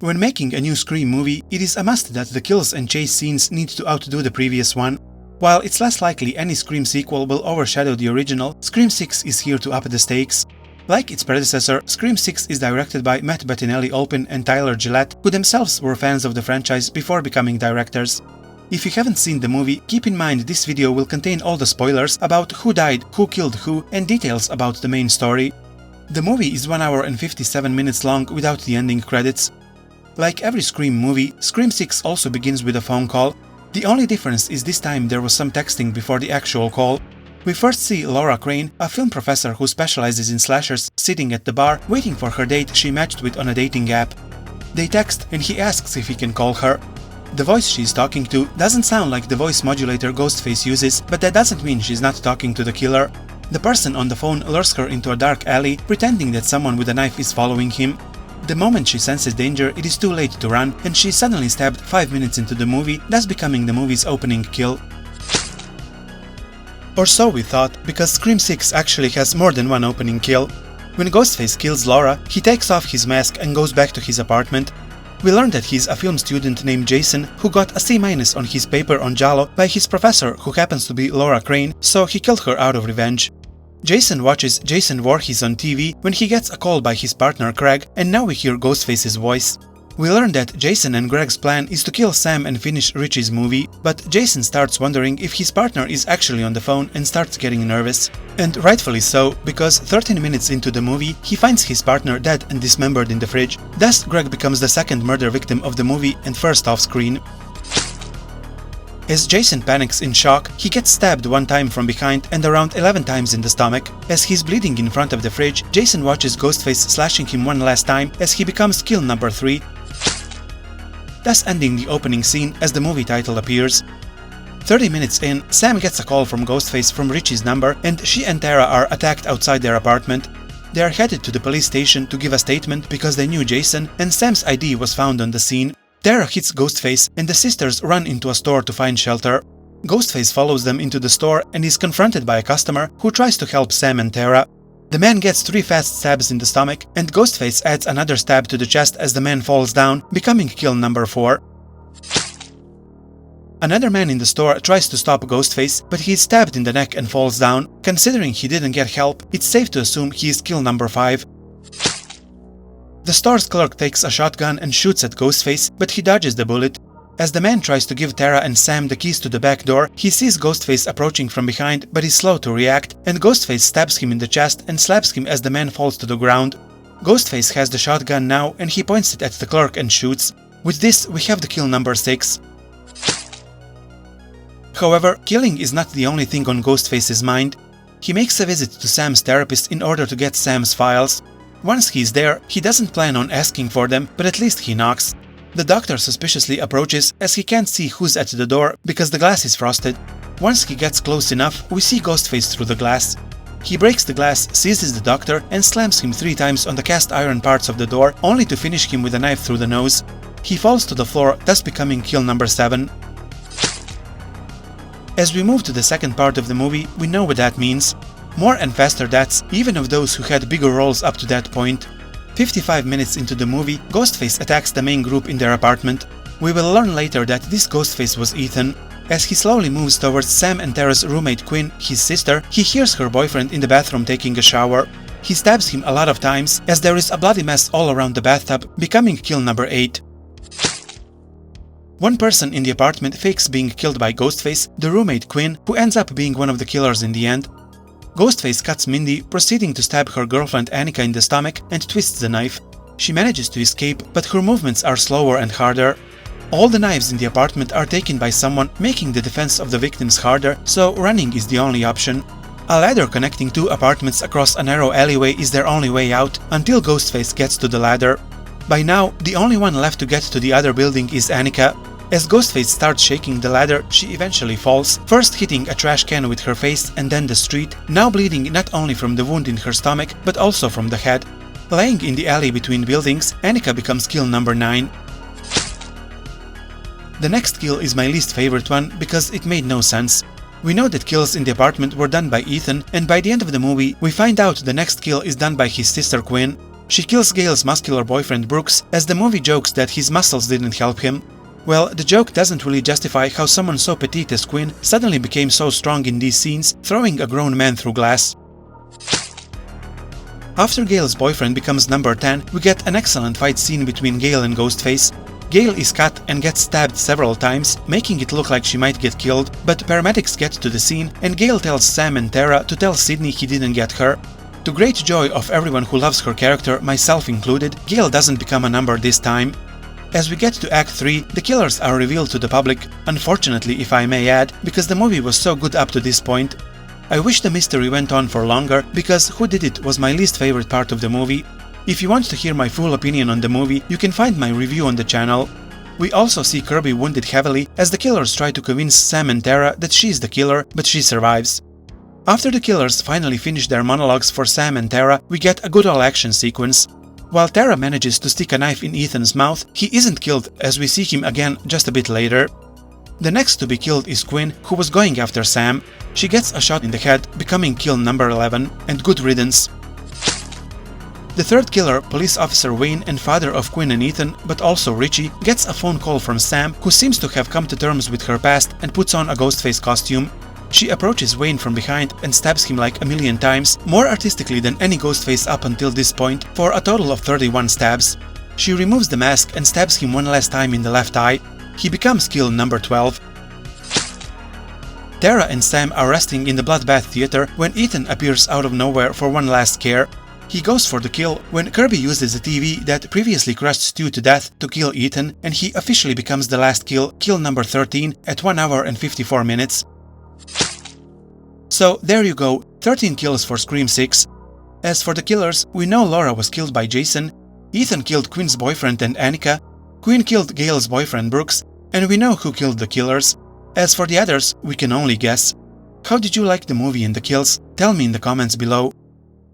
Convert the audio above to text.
When making a new Scream movie, it is a must that the kills and chase scenes need to outdo the previous one. While it's less likely any Scream sequel will overshadow the original, Scream 6 is here to up the stakes. Like its predecessor, Scream 6 is directed by Matt Bettinelli-Olpin and Tyler Gillette, who themselves were fans of the franchise before becoming directors. If you haven't seen the movie, keep in mind this video will contain all the spoilers about who died, who killed who, and details about the main story. The movie is 1 hour and 57 minutes long without the ending credits. Like every Scream movie, Scream 6 also begins with a phone call. The only difference is this time there was some texting before the actual call. We first see Laura Crane, a film professor who specializes in slashers, sitting at the bar waiting for her date she matched with on a dating app. They text and he asks if he can call her. The voice she's talking to doesn't sound like the voice modulator Ghostface uses, but that doesn't mean she's not talking to the killer. The person on the phone lures her into a dark alley, pretending that someone with a knife is following him. The moment she senses danger, it is too late to run, and she's suddenly stabbed 5 minutes into the movie, thus becoming the movie's opening kill. Or so we thought, because Scream 6 actually has more than one opening kill. When Ghostface kills Laura, he takes off his mask and goes back to his apartment. We learn that he's a film student named Jason who got a C- on his paper on Giallo by his professor, who happens to be Laura Crane, so he killed her out of revenge. Jason watches Jason Voorhees on TV when he gets a call by his partner Craig, and now we hear Ghostface's voice. We learn that Jason and Greg's plan is to kill Sam and finish Richie's movie, but Jason starts wondering if his partner is actually on the phone and starts getting nervous. And rightfully so, because 13 minutes into the movie, he finds his partner dead and dismembered in the fridge. Thus, Greg becomes the second murder victim of the movie and first off screen. As Jason panics in shock, he gets stabbed one time from behind and around 11 times in the stomach. As he's bleeding in front of the fridge, Jason watches Ghostface slashing him one last time as he becomes kill number 3, thus ending the opening scene as the movie title appears. 30 minutes in, Sam gets a call from Ghostface from Richie's number, and she and Tara are attacked outside their apartment. They are headed to the police station to give a statement because they knew Jason, and Sam's ID was found on the scene. Tara hits Ghostface, and the sisters run into a store to find shelter. Ghostface follows them into the store and is confronted by a customer who tries to help Sam and Tara. The man gets 3 fast stabs in the stomach, and Ghostface adds another stab to the chest as the man falls down, becoming kill number 4. Another man in the store tries to stop Ghostface, but he is stabbed in the neck and falls down. Considering he didn't get help, it's safe to assume he is kill number 5. The store's clerk takes a shotgun and shoots at Ghostface, but he dodges the bullet. As the man tries to give Tara and Sam the keys to the back door, he sees Ghostface approaching from behind but is slow to react, and Ghostface stabs him in the chest and slaps him as the man falls to the ground. Ghostface has the shotgun now and he points it at the clerk and shoots. With this, we have the kill number 6. However, killing is not the only thing on Ghostface's mind. He makes a visit to Sam's therapist in order to get Sam's files. Once he's there, he doesn't plan on asking for them, but at least he knocks. The doctor suspiciously approaches as he can't see who's at the door because the glass is frosted. Once he gets close enough, we see Ghostface through the glass. He breaks the glass, seizes the doctor, and slams him 3 times on the cast iron parts of the door, only to finish him with a knife through the nose. He falls to the floor, thus becoming kill number 7. As we move to the second part of the movie, we know what that means. More and faster deaths, even of those who had bigger roles up to that point. 55 minutes into the movie, Ghostface attacks the main group in their apartment. We will learn later that this Ghostface was Ethan. As he slowly moves towards Sam and Tara's roommate Quinn, his sister, he hears her boyfriend in the bathroom taking a shower. He stabs him a lot of times, as there is a bloody mess all around the bathtub, becoming kill number 8. One person in the apartment fakes being killed by Ghostface, the roommate Quinn, who ends up being one of the killers in the end. Ghostface cuts Mindy, proceeding to stab her girlfriend Annika in the stomach and twists the knife. She manages to escape, but her movements are slower and harder. All the knives in the apartment are taken by someone, making the defense of the victims harder, so running is the only option. A ladder connecting 2 apartments across a narrow alleyway is their only way out, until Ghostface gets to the ladder. By now, the only one left to get to the other building is Annika. As Ghostface starts shaking the ladder, she eventually falls, first hitting a trash can with her face and then the street, now bleeding not only from the wound in her stomach, but also from the head. Laying in the alley between buildings, Annika becomes kill number 9. The next kill is my least favorite one because it made no sense. We know that kills in the apartment were done by Ethan, and by the end of the movie, we find out the next kill is done by his sister Quinn. She kills Gale's muscular boyfriend Brooks, as the movie jokes that his muscles didn't help him. Well, the joke doesn't really justify how someone so petite as Quinn suddenly became so strong in these scenes, throwing a grown man through glass. After Gale's boyfriend becomes number 10, we get an excellent fight scene between Gale and Ghostface. Gale is cut and gets stabbed several times, making it look like she might get killed, but paramedics get to the scene and Gale tells Sam and Tara to tell Sydney he didn't get her. To great joy of everyone who loves her character, myself included, Gale doesn't become a number this time. As we get to Act 3, the killers are revealed to the public, unfortunately if I may add, because the movie was so good up to this point. I wish the mystery went on for longer, because Who Did It was my least favorite part of the movie. If you want to hear my full opinion on the movie, you can find my review on the channel. We also see Kirby wounded heavily, as the killers try to convince Sam and Tara that she's the killer, but she survives. After the killers finally finish their monologues for Sam and Tara, we get a good old action sequence. While Tara manages to stick a knife in Ethan's mouth, he isn't killed, as we see him again just a bit later. The next to be killed is Quinn, who was going after Sam. She gets a shot in the head, becoming kill number 11, and good riddance. The third killer, police officer Wayne and father of Quinn and Ethan, but also Richie, gets a phone call from Sam, who seems to have come to terms with her past and puts on a Ghostface costume. She approaches Wayne from behind and stabs him like a million times, more artistically than any Ghostface up until this point, for a total of 31 stabs. She removes the mask and stabs him one last time in the left eye. He becomes kill number 12. Tara and Sam are resting in the bloodbath theater when Ethan appears out of nowhere for one last scare. He goes for the kill when Kirby uses the TV that previously crushed Stu to death to kill Ethan, and he officially becomes the last kill number 13, at 1 hour and 54 minutes. So there you go, 13 kills for Scream 6. As for the killers, we know Laura was killed by Jason, Ethan killed Quinn's boyfriend and Annika, Quinn killed Gale's boyfriend Brooks, and we know who killed the killers. As for the others, we can only guess. How did you like the movie and the kills? Tell me in the comments below.